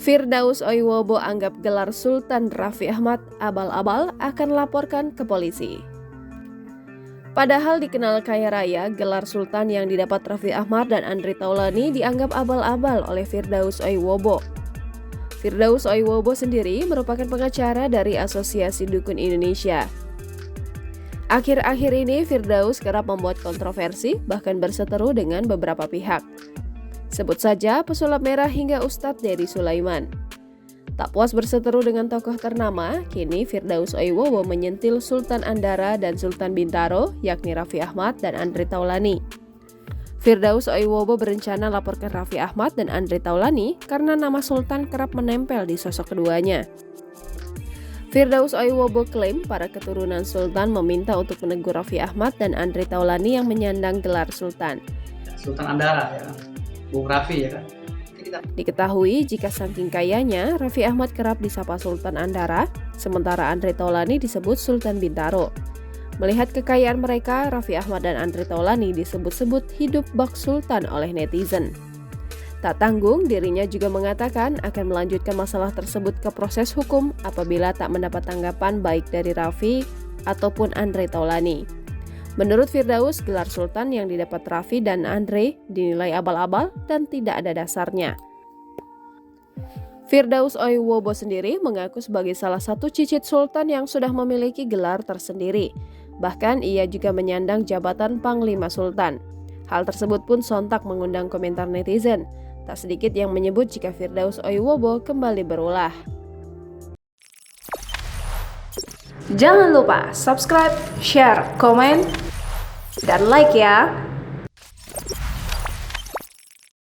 Firdaus Oiwobo anggap gelar Sultan Raffi Ahmad abal-abal, akan laporkan ke polisi. Padahal dikenal kaya raya, gelar Sultan yang didapat Raffi Ahmad dan Andre Taulany dianggap abal-abal oleh Firdaus Oiwobo. Firdaus Oiwobo sendiri merupakan pengacara dari Asosiasi Dukun Indonesia. Akhir-akhir ini Firdaus kerap membuat kontroversi, bahkan berseteru dengan beberapa pihak. Sebut saja pesulap merah hingga Ustadz Dedi Sulaiman. Tak puas berseteru dengan tokoh ternama, kini Firdaus Oiwobo menyentil Sultan Andara dan Sultan Bintaro, yakni Raffi Ahmad dan Andre Taulany. Firdaus Oiwobo berencana laporkan Raffi Ahmad dan Andre Taulany karena nama Sultan kerap menempel di sosok keduanya. Firdaus Oiwobo klaim para keturunan Sultan meminta untuk menegur Raffi Ahmad dan Andre Taulany yang menyandang gelar Sultan. Sultan Andara ya, Bung Raffi ya kan. Diketahui jika saking kayanya, Raffi Ahmad kerap disapa Sultan Andara, sementara Andre Taulany disebut Sultan Bintaro. Melihat kekayaan mereka, Raffi Ahmad dan Andre Taulany disebut-sebut hidup bak sultan oleh netizen. Tak tanggung, dirinya juga mengatakan akan melanjutkan masalah tersebut ke proses hukum apabila tak mendapat tanggapan baik dari Raffi ataupun Andre Taulany. Menurut Firdaus, gelar Sultan yang didapat Raffi dan Andre dinilai abal-abal dan tidak ada dasarnya. Firdaus Oiwobo sendiri mengaku sebagai salah satu cicit Sultan yang sudah memiliki gelar tersendiri. Bahkan ia juga menyandang jabatan Panglima Sultan. Hal tersebut pun sontak mengundang komentar netizen. Tak sedikit yang menyebut jika Firdaus Oiwobo kembali berulah. Jangan lupa subscribe, share, komen, dan like ya!